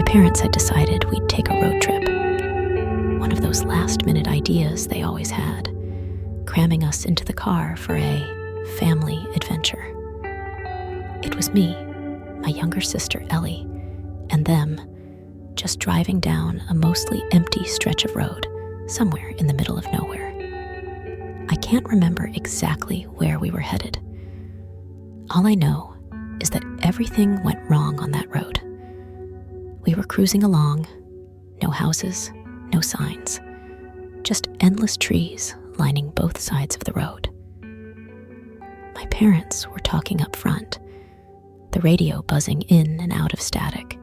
parents had decided we'd take a road trip. One of those last-minute ideas they always had, cramming us into the car for a family adventure. It was me, my younger sister Ellie, and them, just driving down a mostly empty stretch of road somewhere in the middle of nowhere. I can't remember exactly where we were headed. All I know is that everything went wrong on that road. We were cruising along, no houses, no signs, just endless trees lining both sides of the road. My parents were talking up front, the radio buzzing in and out of static,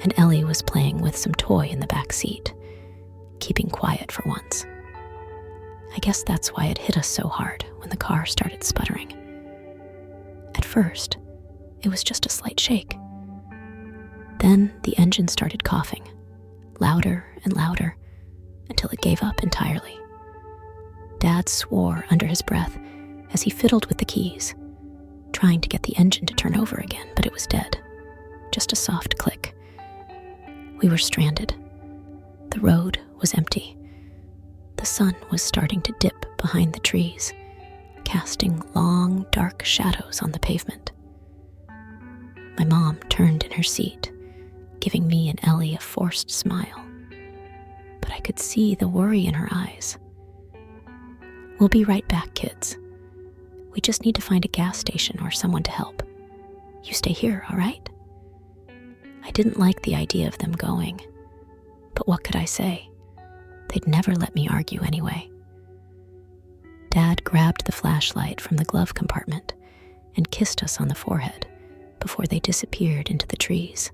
and Ellie was playing with some toy in the back seat, keeping quiet for once. I guess that's why it hit us so hard when the car started sputtering. At first, it was just a slight shake. Then the engine started coughing, louder and louder, until it gave up entirely. Dad swore under his breath as he fiddled with the keys, trying to get the engine to turn over again, but it was dead. Just a soft click. We were stranded. The road was empty. The sun was starting to dip behind the trees, casting long, dark shadows on the pavement. My mom turned in her seat, giving me and Ellie a forced smile, but I could see the worry in her eyes. "We'll be right back, kids. We just need to find a gas station or someone to help. You stay here, all right?" I didn't like the idea of them going, but what could I say? They'd never let me argue anyway. Dad grabbed the flashlight from the glove compartment and kissed us on the forehead before they disappeared into the trees,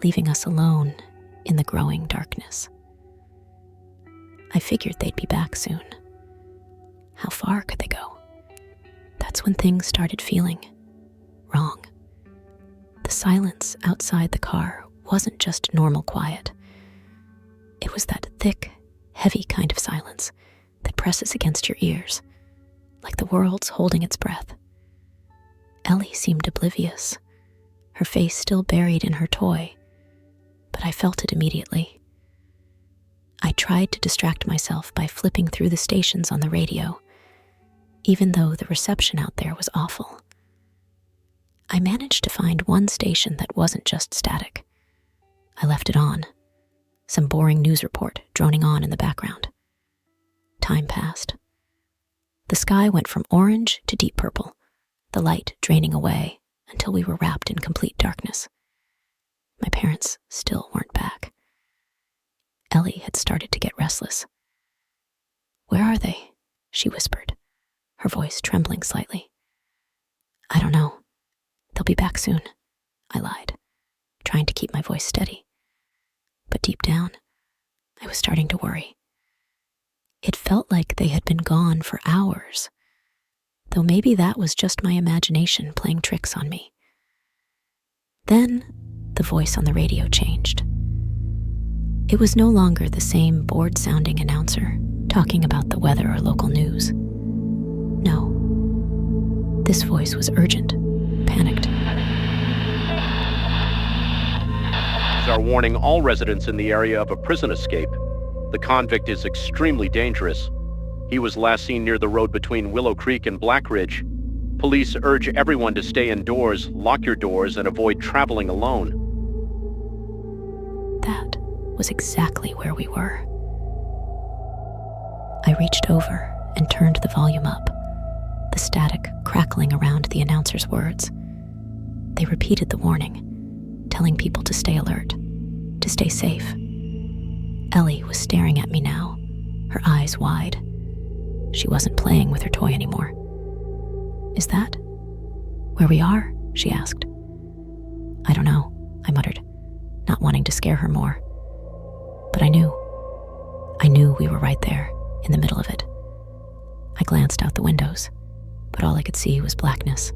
leaving us alone in the growing darkness. I figured they'd be back soon. How far could they go? That's when things started feeling wrong. The silence outside the car wasn't just normal quiet. It was that thick, heavy kind of silence that presses against your ears, like the world's holding its breath. Ellie seemed oblivious, her face still buried in her toy, but I felt it immediately. I tried to distract myself by flipping through the stations on the radio, even though the reception out there was awful. I managed to find one station that wasn't just static. I left it on, some boring news report droning on in the background. Time passed. The sky went from orange to deep purple, the light draining away until we were wrapped in complete darkness. My parents still weren't back. Ellie had started to get restless. "Where are they?" she whispered, her voice trembling slightly. "I don't know. They'll be back soon," I lied, trying to keep my voice steady. But deep down, I was starting to worry. It felt like they had been gone for hours, though maybe that was just my imagination playing tricks on me. Then, the voice on the radio changed. It was no longer the same bored-sounding announcer talking about the weather or local news. No. This voice was urgent, panicked. Are warning all residents in the area of a prison escape. The convict is extremely dangerous. He was last seen near the road between Willow Creek and Black Ridge. Police urge everyone to stay indoors, lock your doors, and avoid traveling alone. That was exactly where we were. I reached over and turned the volume up, the static crackling around the announcer's words. They repeated the warning, telling people to stay alert, to stay safe. Ellie was staring at me now, her eyes wide. She wasn't playing with her toy anymore. "Is that where we are?" she asked. "I don't know," I muttered, not wanting to scare her more. But I knew we were right there, in the middle of it. I glanced out the windows, but all I could see was blackness.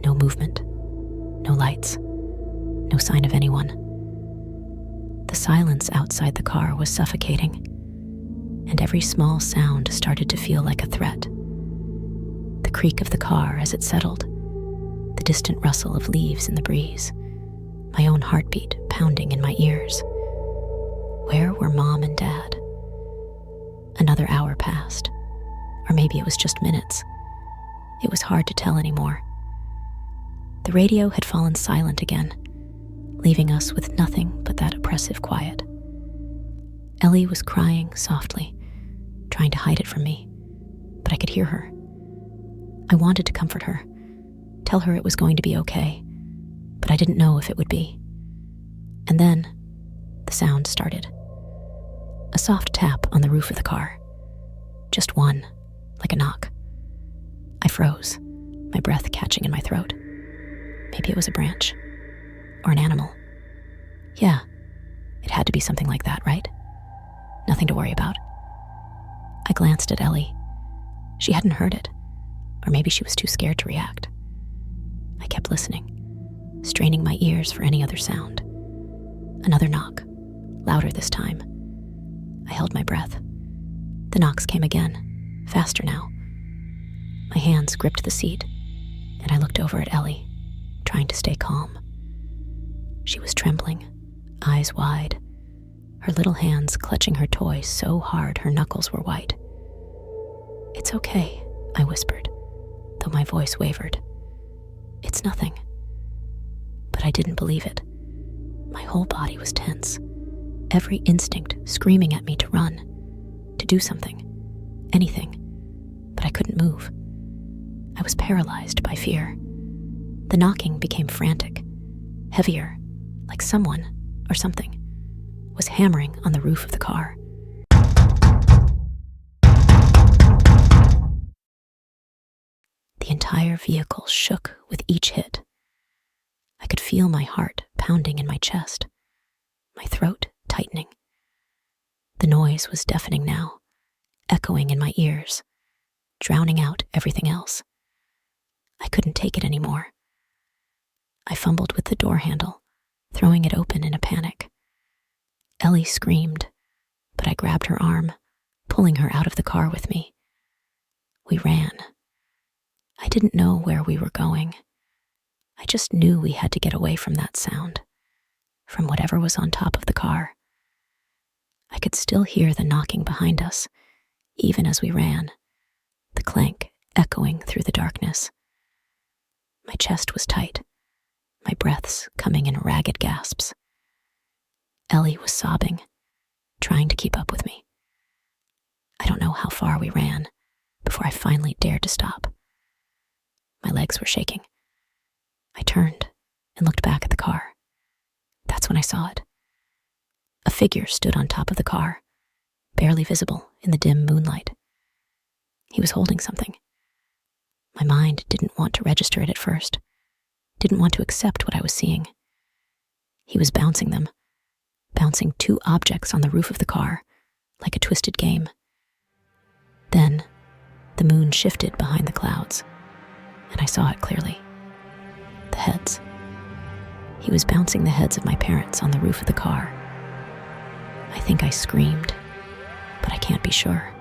No movement, no lights, no sign of anyone. The silence outside the car was suffocating, and every small sound started to feel like a threat. The creak of the car as it settled, the distant rustle of leaves in the breeze, my own heartbeat pounding in my ears. Where were Mom and Dad? Another hour passed, or maybe it was just minutes. It was hard to tell anymore. The radio had fallen silent again, leaving us with nothing but that oppressive quiet. Ellie was crying softly, trying to hide it from me, but I could hear her. I wanted to comfort her, tell her it was going to be okay, but I didn't know if it would be. And then, the sound started. A soft tap on the roof of the car. Just one, like a knock. I froze, my breath catching in my throat. Maybe it was a branch, or an animal. Yeah, it had to be something like that, right? Nothing to worry about. I glanced at Ellie. She hadn't heard it, or maybe she was too scared to react. I kept listening, straining my ears for any other sound. Another knock, louder this time. I held my breath. The knocks came again, faster now. My hands gripped the seat, and I looked over at Ellie, trying to stay calm. She was trembling, eyes wide, her little hands clutching her toy so hard her knuckles were white. "It's okay," I whispered, though my voice wavered. "It's nothing." But I didn't believe it. My whole body was tense, every instinct screaming at me to run, to do something, anything, but I couldn't move. I was paralyzed by fear. The knocking became frantic, heavier, like someone, or something, was hammering on the roof of the car. The entire vehicle shook with each hit. I could feel my heart pounding in my chest, my throat tightening. The noise was deafening now, echoing in my ears, drowning out everything else. I couldn't take it anymore. I fumbled with the door handle, throwing it open in a panic. Ellie screamed, but I grabbed her arm, pulling her out of the car with me. We ran. I didn't know where we were going. I just knew we had to get away from that sound, from whatever was on top of the car. I could still hear the knocking behind us, even as we ran, the clank echoing through the darkness. My chest was tight, my breaths coming in ragged gasps. Ellie was sobbing, trying to keep up with me. I don't know how far we ran before I finally dared to stop. My legs were shaking. I turned and looked back at the car. That's when I saw it. A figure stood on top of the car, barely visible in the dim moonlight. He was holding something. My mind didn't want to register it at first, didn't want to accept what I was seeing. He was bouncing them, bouncing two objects on the roof of the car, like a twisted game. Then, the moon shifted behind the clouds, and I saw it clearly. The heads. He was bouncing the heads of my parents on the roof of the car. I think I screamed, but I can't be sure.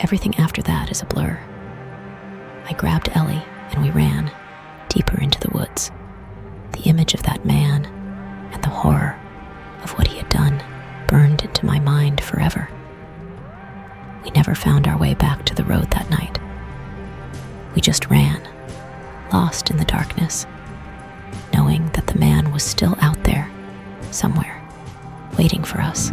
Everything after that is a blur. I grabbed Ellie and we ran, deeper into the woods. The image of that man and the horror of what he had done burned into my mind forever. We never found our way back to the road that night. We just ran, lost in the darkness, knowing that the man was still out there, somewhere, waiting for us.